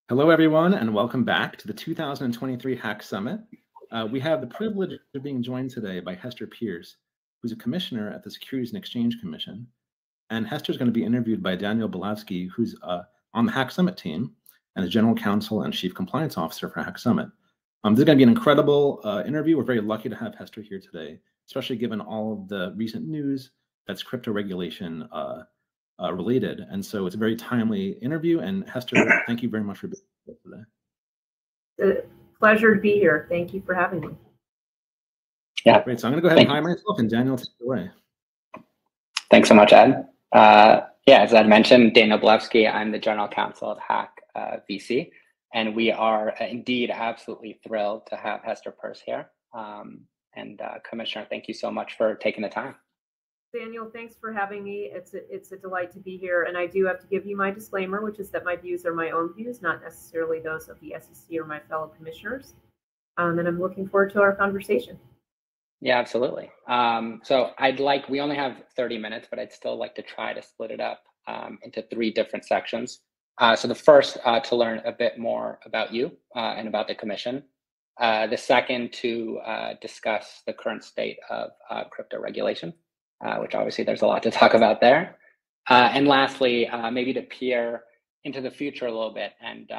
Hello, everyone, and welcome back to the 2023 Hack Summit. We have the privilege of being joined today by Hester Peirce, who's a commissioner at the Securities and Exchange Commission. And Hester's going to be interviewed by Daniel Belawski, who's on the Hack Summit team and the General Counsel and Chief Compliance Officer for Hack Summit. This is going to be an incredible interview. We're very lucky to have Hester here today, especially given all of the recent news that's crypto regulation related. And so it's a very timely interview. And Hester, thank you very much for being here today. It's a pleasure to be here. Thank you for having me. Yeah. Great. So I'm going to go ahead and hire myself, and Daniel, take it away. Thanks so much, Ed. Yeah, as Ed mentioned, Daniel Belawski. I'm the General Counsel of Hack VC, and we are indeed absolutely thrilled to have Hester Peirce here. Commissioner, thank you so much for taking the time. Daniel, thanks for having me. It's a delight to be here, and I do have to give you my disclaimer, which is that my views are my own views, not necessarily those of the SEC or my fellow commissioners. And I'm looking forward to our conversation. Yeah, absolutely. So we only have 30 minutes, but I'd still like to try to split it up into 3 different sections. So the first, to learn a bit more about you and about the commission. The second, to discuss the current state of crypto regulation, which obviously there's a lot to talk about there. And lastly, maybe to peer into the future a little bit and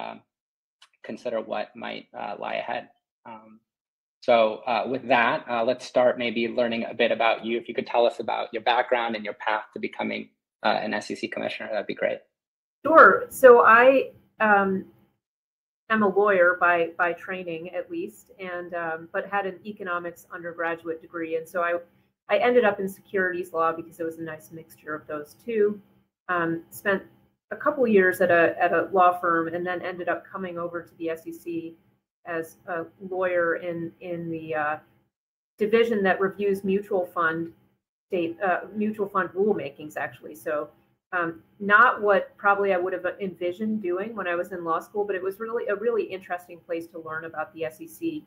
consider what might lie ahead. So with that, let's start maybe learning a bit about you. If you could tell us about your background and your path to becoming an SEC commissioner, that'd be great. Sure. So I am a lawyer by training, at least, and but had an economics undergraduate degree, and so I ended up in securities law because it was a nice mixture of those two. Spent a couple years at a law firm, and then ended up coming over to the SEC as a lawyer in the division that reviews mutual fund rulemakings, actually. So not what probably I would have envisioned doing when I was in law school, but it was really a really interesting place to learn about the SEC.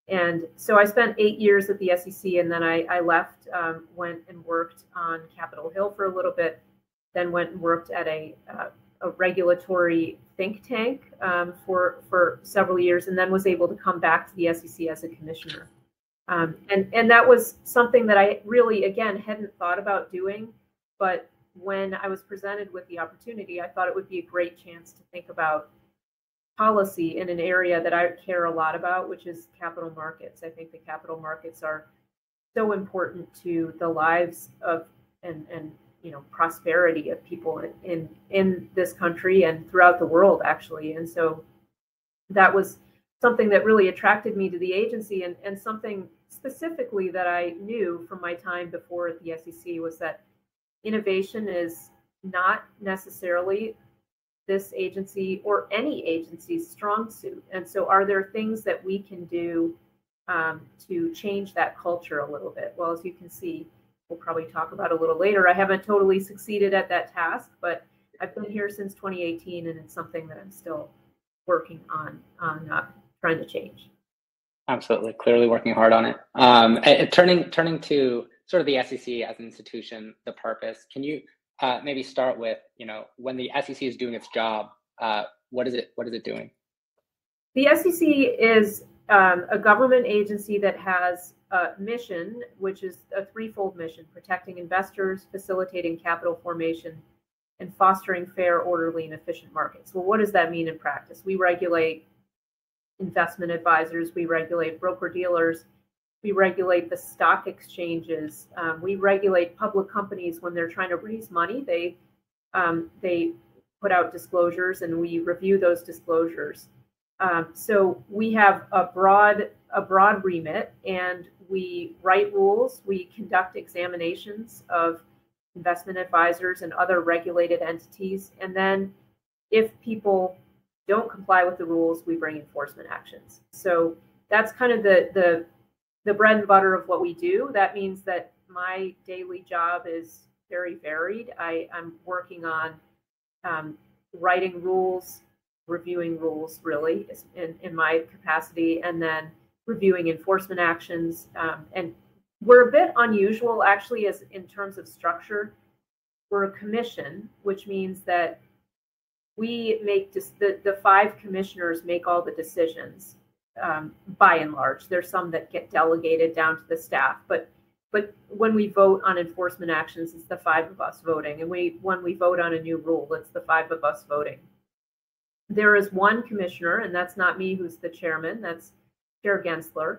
And so I spent 8 years at the SEC, and then I left, went and worked on Capitol Hill for a little bit, then went and worked at a regulatory think tank for several years, and then was able to come back to the SEC as a commissioner. And that was something that I really, again, hadn't thought about doing, but when I was presented with the opportunity, I thought it would be a great chance to think about policy in an area that I care a lot about, which is capital markets. I think the capital markets are so important to the lives of and prosperity of people in this country and throughout the world, actually. And so that was something that really attracted me to the agency, and something specifically that I knew from my time before at the SEC was that innovation is not necessarily this agency or any agency's strong suit. And so are there things that we can do to change that culture a little bit? Well, as you can see, we'll probably talk about a little later, I haven't totally succeeded at that task, but I've been here since 2018, and it's something that I'm still working on trying to change. Absolutely, clearly working hard on it. Turning to sort of the SEC as an institution, the purpose, can you maybe start with, when the SEC is doing its job, what is it doing? The SEC is a government agency that has a mission, which is a threefold mission: protecting investors, facilitating capital formation, and fostering fair, orderly, and efficient markets. Well, what does that mean in practice? We regulate investment advisors, we regulate broker-dealers, we regulate the stock exchanges. We regulate public companies when they're trying to raise money. They put out disclosures, and we review those disclosures. So we have a broad remit, and we write rules. We conduct examinations of investment advisors and other regulated entities. And then if people don't comply with the rules, we bring enforcement actions. So that's kind of the bread and butter of what we do. That means that my daily job is very varied. I'm working on writing rules, reviewing rules, really, in my capacity, and then reviewing enforcement actions. And we're a bit unusual, actually, as in terms of structure. We're a commission, which means that we make just the 5 commissioners make all the decisions, by and large. There's some that get delegated down to the staff, but when we vote on enforcement actions, it's the 5 of us voting. And when we vote on a new rule, it's the 5 of us voting. There is one commissioner, and that's not me who's the chairman, that's Chair Gensler.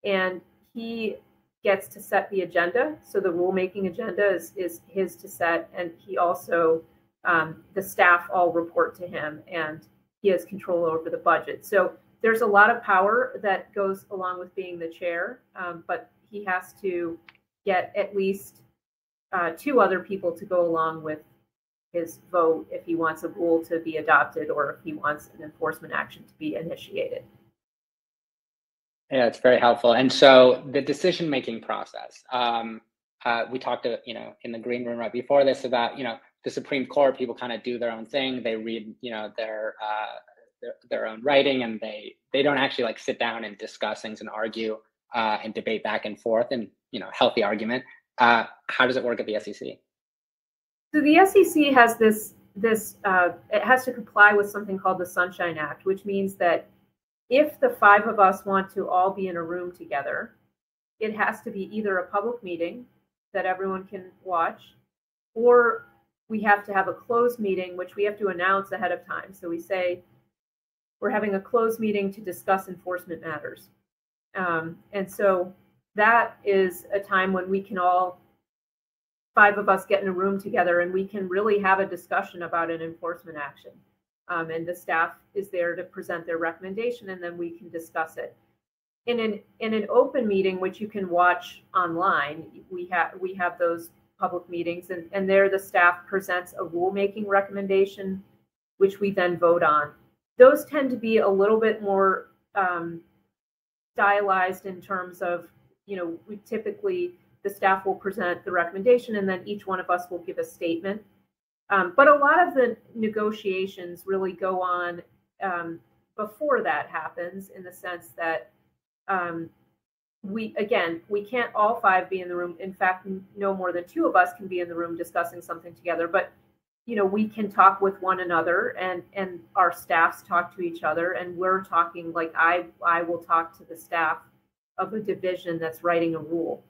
And he gets to set the agenda. So the rulemaking agenda is his to set. And he also, the staff all report to him, and he has control over the budget. So there's a lot of power that goes along with being the chair, but he has to get at least 2 other people to go along with his vote if he wants a rule to be adopted or if he wants an enforcement action to be initiated. Yeah, it's very helpful. And so the decision-making process, we talked, in the green room right before this about, the Supreme Court, people kind of do their own thing. They read, their own writing, and they don't actually like sit down and discuss things and argue and debate back and forth and, healthy argument. How does it work at the SEC? So the SEC has it has to comply with something called the Sunshine Act, which means that if the 5 of us want to all be in a room together, it has to be either a public meeting that everyone can watch, or we have to have a closed meeting, which we have to announce ahead of time. So we say, we're having a closed meeting to discuss enforcement matters. And so that is a time when we can all, 5 of us, get in a room together and we can really have a discussion about an enforcement action. And the staff is there to present their recommendation, and then we can discuss it. In an open meeting, which you can watch online, we have those public meetings, and there the staff presents a rulemaking recommendation, which we then vote on. Those tend to be a little bit more stylized in terms of, we typically, the staff will present the recommendation, and then each one of us will give a statement. But a lot of the negotiations really go on before that happens, in the sense that we can't all 5 be in the room. In fact, no more than 2 of us can be in the room discussing something together. But we can talk with one another, and our staffs talk to each other, and we're talking, like I will talk to the staff of a division that's writing a rule.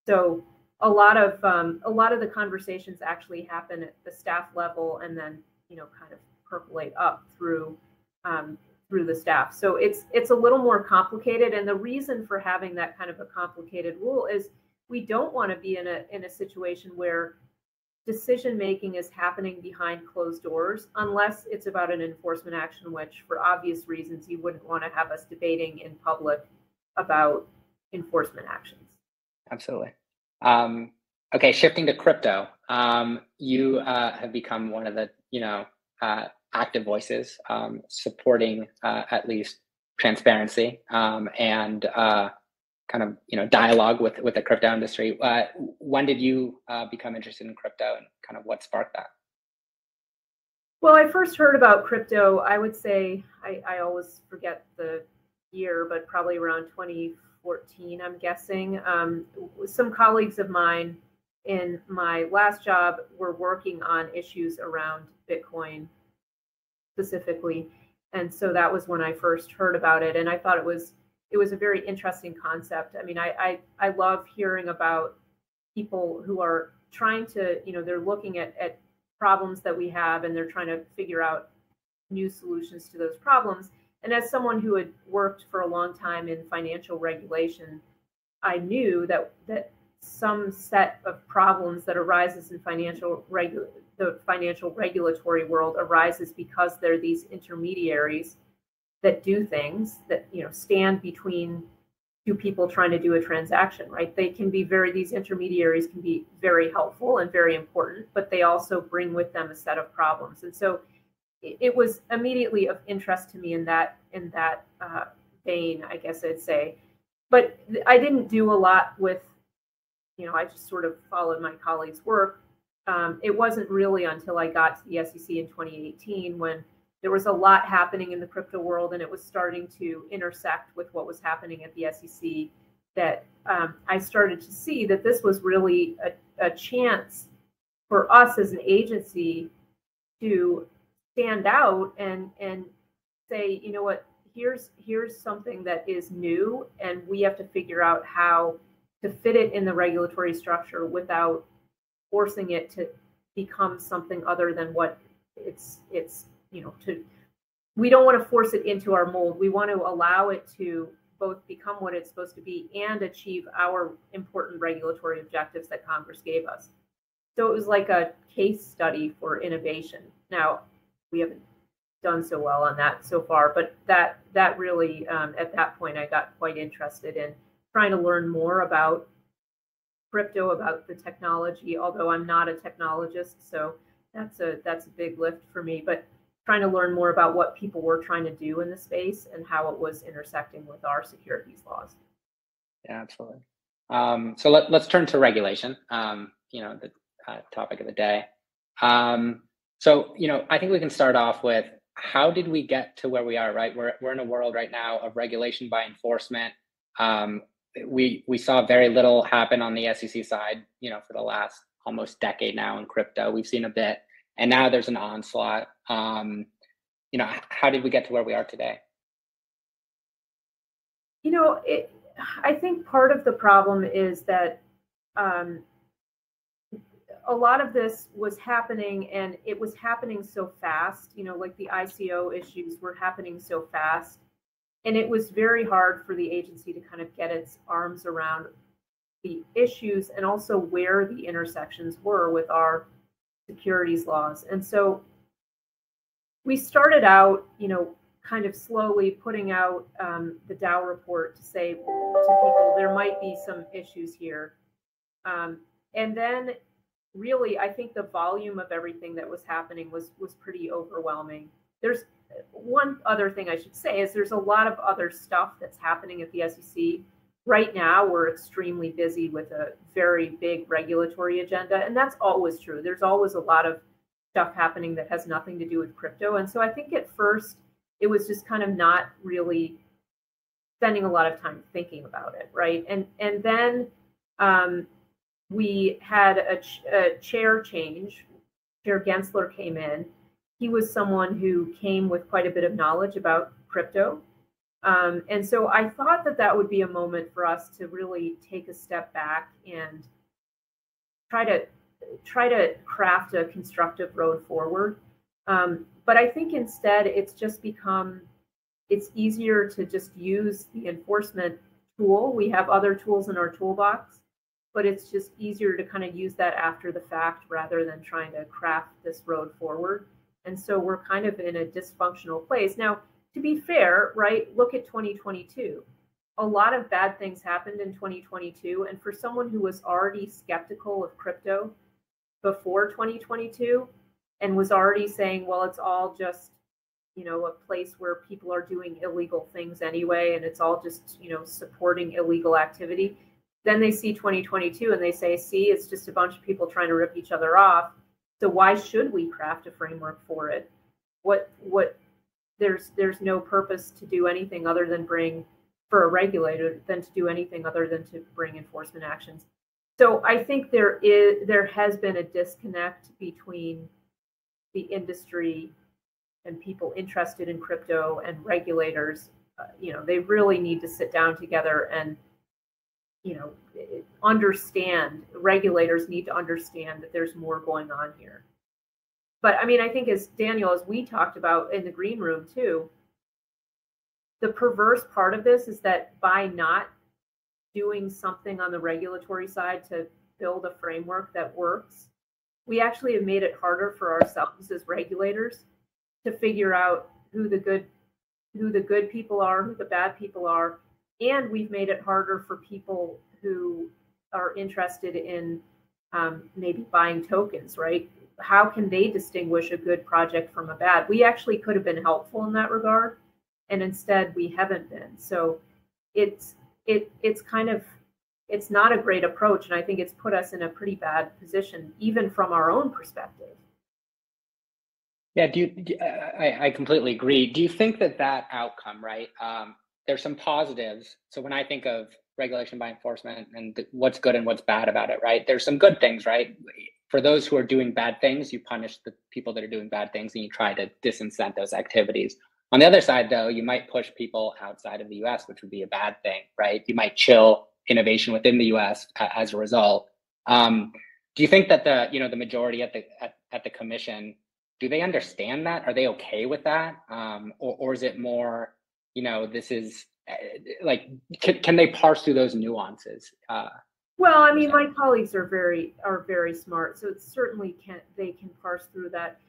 So a lot of the conversations actually happen at the staff level, and then kind of percolate up through the staff. So it's a little more complicated, and the reason for having that kind of a complicated rule is we don't want to be in a situation where decision making is happening behind closed doors, unless it's about an enforcement action, which for obvious reasons you wouldn't want to have us debating in public about enforcement actions. Absolutely. Okay, shifting to crypto. You have become one of the active voices supporting at least transparency and kind of dialogue with the crypto industry. When did you become interested in crypto, and kind of what sparked that? Well, I first heard about crypto, I would say, I always forget the year, but probably around 2014, I'm guessing. Some colleagues of mine in my last job were working on issues around Bitcoin specifically. And so that was when I first heard about it. And I thought it was a very interesting concept. I mean, I love hearing about people who are trying to, they're looking at problems that we have, and they're trying to figure out new solutions to those problems. And as someone who had worked for a long time in financial regulation, I knew that some set of problems that arises in the financial regulatory world arises because there are these intermediaries that do things that stand between 2 people trying to do a transaction, right? These intermediaries can be very helpful and very important, but they also bring with them a set of problems. And so it was immediately of interest to me in that vein, I guess I'd say. But I didn't do a lot with, I just sort of followed my colleagues' work. It wasn't really until I got to the SEC in 2018 when there was a lot happening in the crypto world, and it was starting to intersect with what was happening at the SEC, that I started to see that this was really a chance for us as an agency to stand out and say, you know what, here's something that is new, and we have to figure out how to fit it in the regulatory structure without forcing it to become something other than what it's we don't want to force it into our mold. We want to allow it to both become what it's supposed to be and achieve our important regulatory objectives that Congress gave us. So it was like a case study for innovation. Now, we haven't done so well on that so far, but that really, at that point, I got quite interested in trying to learn more about crypto, about the technology, although I'm not a technologist, so that's a big lift for me, but trying to learn more about what people were trying to do in the space and how it was intersecting with our securities laws. Yeah, absolutely. So let's turn to regulation, the topic of the day. So, I think we can start off with, how did we get to where we are, right? We're in a world right now of regulation by enforcement. We saw very little happen on the SEC side, for the last almost decade now in crypto. We've seen a bit, and now there's an onslaught. How did we get to where we are today? I think part of the problem is that a lot of this was happening, and it was happening so fast, like the ICO issues were happening so fast. And it was very hard for the agency to kind of get its arms around the issues and also where the intersections were with our securities laws. And so we started out, kind of slowly putting out the Dow report to say to people, there might be some issues here. And then really, I think the volume of everything that was happening was pretty overwhelming. There's one other thing I should say is there's a lot of other stuff that's happening at the SEC. Right now, we're extremely busy with a very big regulatory agenda, and that's always true. There's always a lot of stuff happening that has nothing to do with crypto. And so I think at first, it was just kind of not really spending a lot of time thinking about it, right? And then we had a chair change. Chair Gensler came in. He was someone who came with quite a bit of knowledge about crypto. And so I thought that would be a moment for us to really take a step back and try to craft a constructive road forward. But I think instead it's easier to just use the enforcement tool. We have other tools in our toolbox, but it's just easier to kind of use that after the fact rather than trying to craft this road forward. And so we're kind of in a dysfunctional place. Now, to be fair, right, look at 2022. A lot of bad things happened in 2022. And for someone who was already skeptical of crypto before 2022 and was already saying, well, it's all just, a place where people are doing illegal things anyway, and it's all just, supporting illegal activity. Then they see 2022 and they say, see, it's just a bunch of people trying to rip each other off. So why should we craft a framework for it? There's no purpose to do anything other than for a regulator than to do anything other than to bring enforcement actions. So I think there has been a disconnect between the industry and people interested in crypto and regulators. They really need to sit down together and understand. Regulators need to understand that there's more going on here. But I mean, I think as we talked about in the green room too, the perverse part of this is that by not doing something on the regulatory side to build a framework that works, we actually have made it harder for ourselves as regulators to figure out who the good people are, who the bad people are. And we've made it harder for people who are interested in maybe buying tokens, right? How can they distinguish a good project from a bad? We actually could have been helpful in that regard, and instead we haven't been. So it's not a great approach, and I think it's put us in a pretty bad position, even from our own perspective. Yeah, I completely agree. Do you think that outcome, right? There's some positives. So when I think of regulation by enforcement and what's good and what's bad about it, right? There's some good things, right? for those who are doing bad things, you punish the people that are doing bad things and you try to disincent those activities. On the other side, though, you might push people outside of the US, which would be a bad thing, right? You might chill innovation within the US as a result. Do you think that the majority at the commission, do they understand that? Are they okay with that? Or is it more, this is like, can they parse through those nuances? Well, I mean, my colleagues are very smart, so it certainly they can parse through that.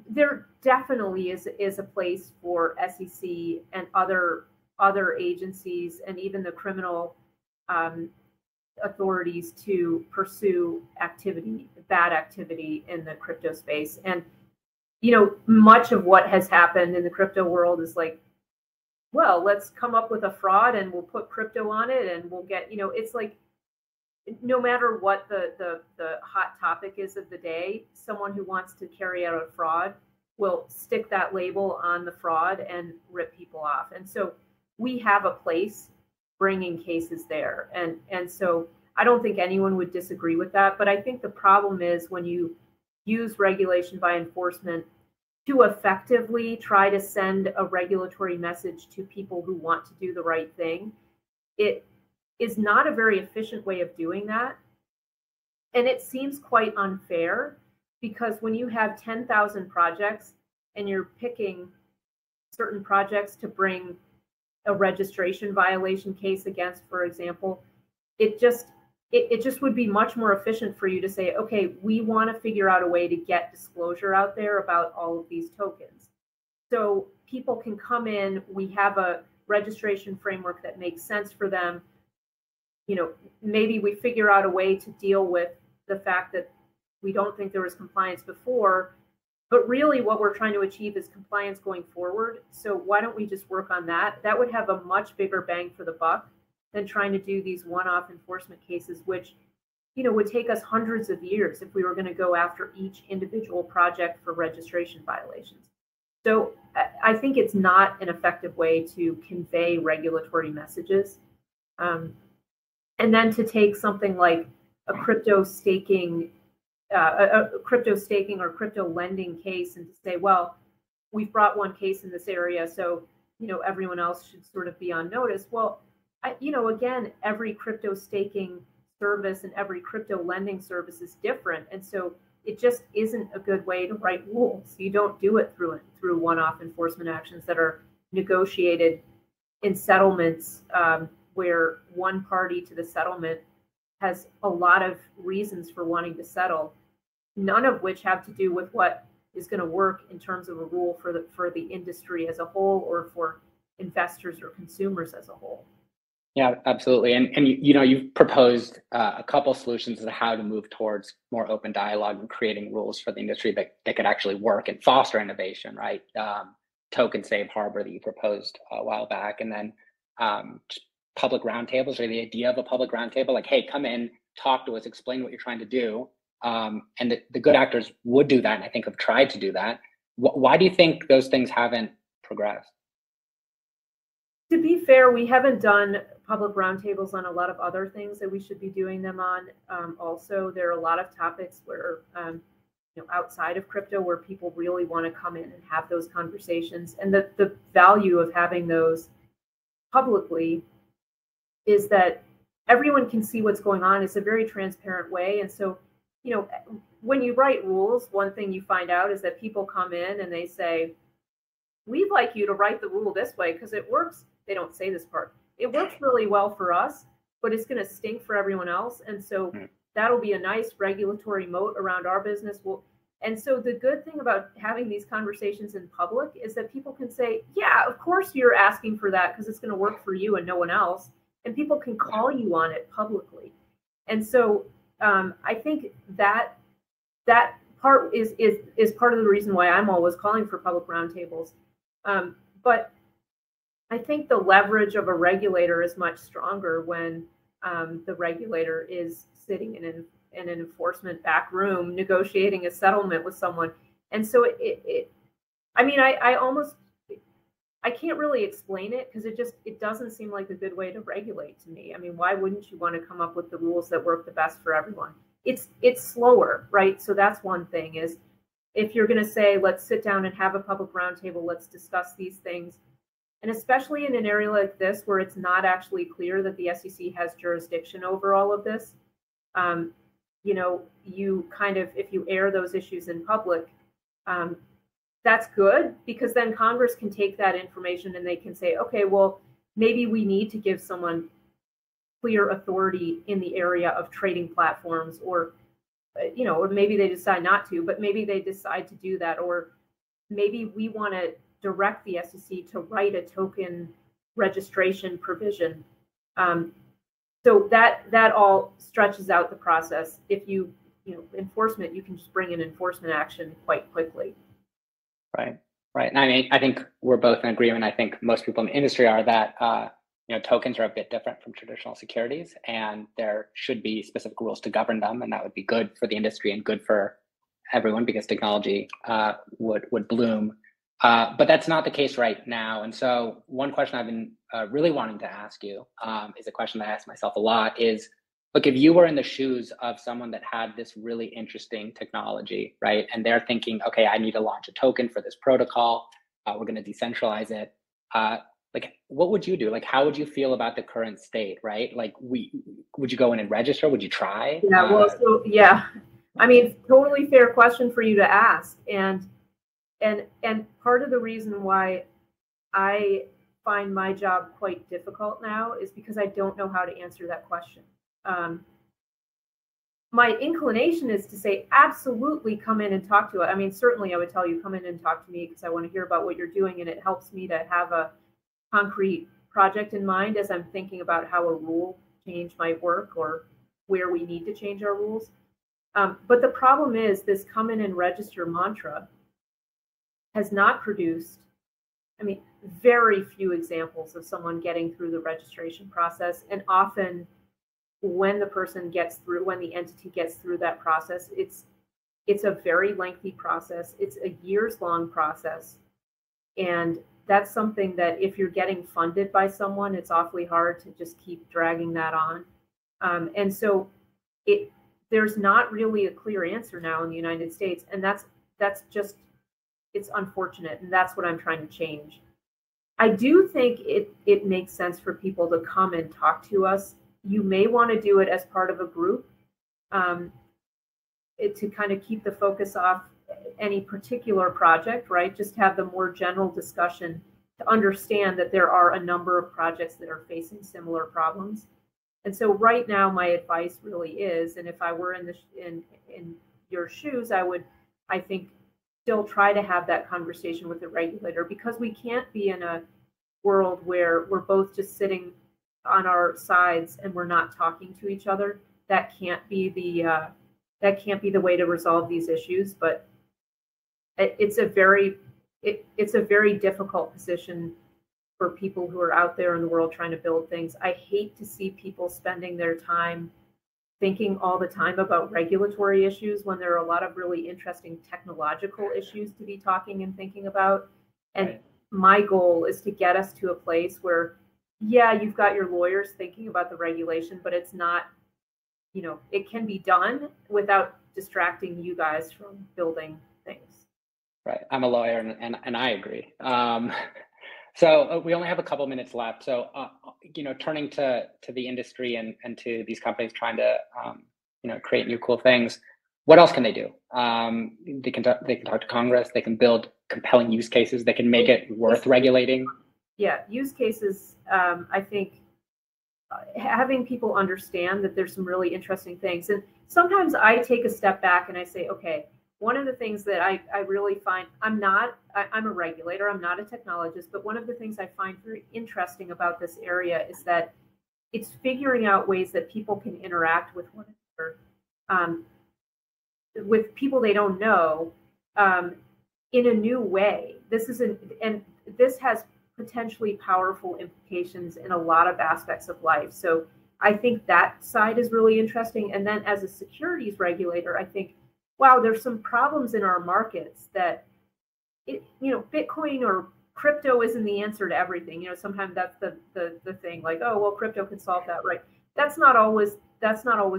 There definitely is a place for SEC and other agencies and even the criminal authorities to pursue bad activity in the crypto space. And much of what has happened in the crypto world is like, well, let's come up with a fraud and we'll put crypto on it and we'll get, it's like, no matter what the hot topic is of the day, someone who wants to carry out a fraud will stick that label on the fraud and rip people off. And so we have a place bringing cases there. And so I don't think anyone would disagree with that. But I think the problem is when you use regulation by enforcement to effectively try to send a regulatory message to people who want to do the right thing, it is not a very efficient way of doing that. And it seems quite unfair because when you have 10,000 projects and you're picking certain projects to bring a registration violation case against, for example, it just would be much more efficient for you to say, okay, we want to figure out a way to get disclosure out there about all of these tokens. So people can come in, we have a registration framework that makes sense for them. Maybe we figure out a way to deal with the fact that we don't think there was compliance before, but really what we're trying to achieve is compliance going forward. So why don't we just work on that? That would have a much bigger bang for the buck than trying to do these one-off enforcement cases, which, would take us hundreds of years if we were going to go after each individual project for registration violations. So I think it's not an effective way to convey regulatory messages. And then to take something like a crypto staking or crypto lending case and to say, well, we've brought one case in this area, so everyone else should sort of be on notice. Well, again, every crypto staking service and every crypto lending service is different, and so it just isn't a good way to write rules. You don't do it through one-off enforcement actions that are negotiated in settlements where one party to the settlement has a lot of reasons for wanting to settle, none of which have to do with what is going to work in terms of a rule for the industry as a whole or for investors or consumers as a whole. Yeah, absolutely. And you've proposed a couple solutions to how to move towards more open dialogue and creating rules for the industry that could actually work and foster innovation, right? Token safe harbor that you proposed a while back, and then public roundtables, or the idea of a public roundtable, like, hey, come in, talk to us, explain what you're trying to do. And the good actors would do that, and I think have tried to do that. Why do you think those things haven't progressed? To be fair, we haven't done public roundtables on a lot of other things that we should be doing them on. Also, there are a lot of topics where, outside of crypto, where people really want to come in and have those conversations. And the value of having those publicly is that everyone can see what's going on. It's a very transparent way. And so, when you write rules, one thing you find out is that people come in and they say, we'd like you to write the rule this way because it works. They don't say this part. It works really well for us, but it's going to stink for everyone else. And so that'll be a nice regulatory moat around our business. And so the good thing about having these conversations in public is that people can say, yeah, of course you're asking for that because it's going to work for you and no one else. And people can call you on it publicly. And so I think that part is part of the reason why I'm always calling for public roundtables. But I think the leverage of a regulator is much stronger when the regulator is sitting in an enforcement back room negotiating a settlement with someone. And so I can't really explain it because it doesn't seem like a good way to regulate to me. I mean, why wouldn't you want to come up with the rules that work the best for everyone? it's slower, right? So that's one thing, is if you're going to say, let's sit down and have a public roundtable, let's discuss these things. And especially in an area like this, where it's not actually clear that the SEC has jurisdiction over all of this, you know, you kind of, if you air those issues in public, that's good, because then Congress can take that information and they can say, okay, well, maybe we need to give someone clear authority in the area of trading platforms, or, you know, or maybe they decide not to, but maybe they decide to do that, or maybe we want to direct the SEC to write a token registration provision. So that all stretches out the process. If you enforcement, you can just bring an enforcement action quite quickly. Right, right. And I mean, I think we're both in agreement. I think most people in the industry are that tokens are a bit different from traditional securities, and there should be specific rules to govern them, and that would be good for the industry and good for everyone, because technology would bloom. But that's not the case right now. And so one question I've been really wanting to ask you is a question that I ask myself a lot is, look, if you were in the shoes of someone that had this really interesting technology, right? And they're thinking, okay, I need to launch a token for this protocol. We're going to decentralize it. Like, what would you do? Like, how would you feel about the current state, right? Like, would you go in and register? Would you try? Yeah, well, so, yeah. I mean, totally fair question for you to ask. And part of the reason why I find my job quite difficult now is because I don't know how to answer that question. My inclination is to say, absolutely come in and talk to it. I mean, certainly I would tell you, come in and talk to me, because I want to hear about what you're doing, and it helps me to have a concrete project in mind as I'm thinking about how a rule change might work, or where we need to change our rules. But the problem is, this come in and register mantra has not produced, I mean, very few examples of someone getting through the registration process. And often when the person gets through, when the entity gets through that process, it's a very lengthy process. It's a years-long process. And that's something that if you're getting funded by someone, it's awfully hard to just keep dragging that on. And so there's not really a clear answer now in the United States. And that's just, it's unfortunate. And that's what I'm trying to change. I do think it makes sense for people to come and talk to us. You may want to do it as part of a group to kind of keep the focus off any particular project, right? Just have the more general discussion to understand that there are a number of projects that are facing similar problems. And so right now, my advice really is, and if I were in your shoes, I would, I think, still try to have that conversation with the regulator, because we can't be in a world where we're both just sitting on our sides and we're not talking to each other. That can't be the way to resolve these issues. But it's a very difficult position for people who are out there in the world trying to build things. I hate to see people spending their time thinking all the time about regulatory issues when there are a lot of really interesting technological issues to be talking and thinking about. And right. My goal is to get us to a place where, yeah, you've got your lawyers thinking about the regulation, but it's not, it can be done without distracting you guys from building things. Right. I'm a lawyer and I agree. So we only have a couple minutes left. So, turning to the industry and to these companies trying to, create new cool things, what else can they do? They can talk to Congress. They can build compelling use cases. They can make it worth regulating. Yeah, use cases. I think having people understand that there's some really interesting things. And sometimes I take a step back and I say, okay, one of the things that I really find, I'm a regulator, I'm not a technologist, but one of the things I find very interesting about this area is that it's figuring out ways that people can interact with one another, with people they don't know, in a new way. And this has potentially powerful implications in a lot of aspects of life. So I think that side is really interesting. And then as a securities regulator, I think, wow, there's some problems in our markets that, Bitcoin or crypto isn't the answer to everything. Sometimes that's the thing, like, oh, well, crypto can solve that, right? That's not always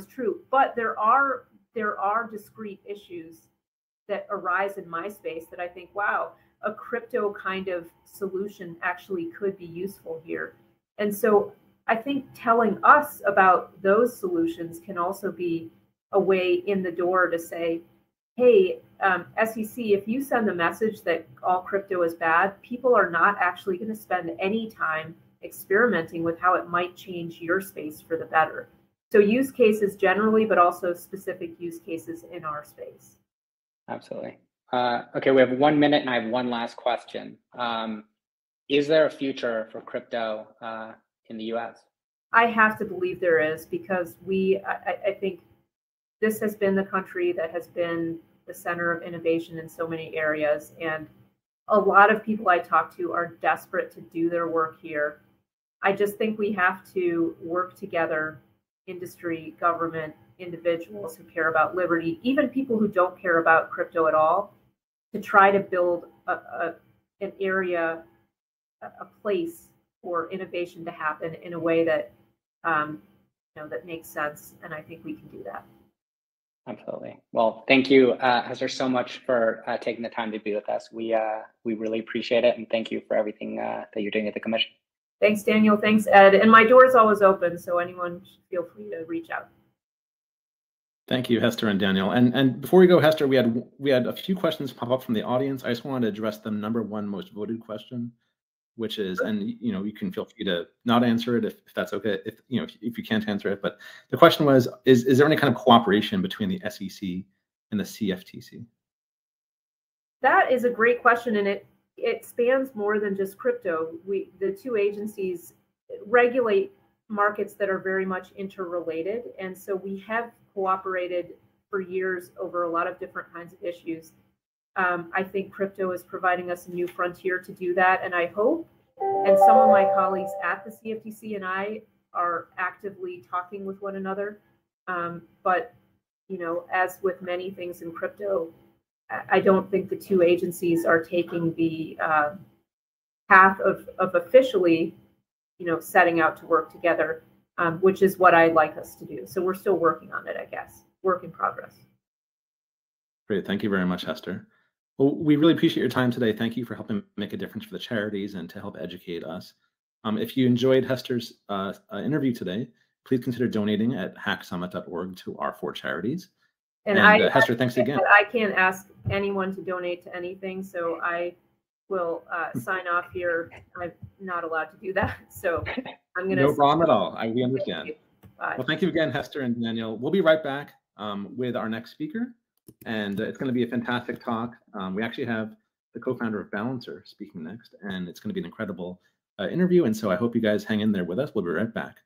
true. But there are there are discrete issues that arise in my space that I think, wow, a crypto kind of solution actually could be useful here. And so I think telling us about those solutions can also be a way in the door to say, hey, SEC, if you send the message that all crypto is bad, people are not actually going to spend any time experimenting with how it might change your space for the better. So use cases generally, but also specific use cases in our space. Absolutely. Okay, we have 1 minute and I have one last question. Is there a future for crypto in the US? I have to believe there is, because I think this has been the country that has been the center of innovation in so many areas. And a lot of people I talk to are desperate to do their work here. I just think we have to work together, industry, government, individuals who care about liberty, even people who don't care about crypto at all, to try to build an area, a place for innovation to happen in a way that that makes sense. And I think we can do that. Absolutely. Well, thank you, Hester, so much for taking the time to be with us. We really appreciate it, and thank you for everything that you're doing at the Commission. Thanks, Daniel. Thanks, Ed. And my door is always open, so anyone feel free to reach out. Thank you, Hester and Daniel. And before we go, Hester, we had a few questions pop up from the audience. I just wanted to address the #1 most voted question, which is, and you can feel free to not answer it if that's okay, if you can't answer it. But the question was, is there any kind of cooperation between the SEC and the CFTC? That is a great question, and it spans more than just crypto. The two agencies regulate markets that are very much interrelated, and so we have cooperated for years over a lot of different kinds of issues. I think crypto is providing us a new frontier to do that, and I hope, and some of my colleagues at the CFTC and I are actively talking with one another. But as with many things in crypto, I don't think the two agencies are taking the path of officially, setting out to work together, which is what I'd like us to do. So we're still working on it, I guess. Work in progress. Great. Thank you very much, Hester. Well, we really appreciate your time today. Thank you for helping make a difference for the charities and to help educate us. If you enjoyed Hester's interview today, please consider donating at hacksummit.org to our 4 charities. And Hester, thanks again. I can't ask anyone to donate to anything, so I will sign off here. I'm not allowed to do that, so I'm going to. No problem at all. We understand. Bye. Well, thank you again, Hester and Daniel. We'll be right back with our next speaker, and it's going to be a fantastic talk. We actually have the co-founder of Balancer speaking next, and it's going to be an incredible interview, and so I hope you guys hang in there with us. We'll be right back.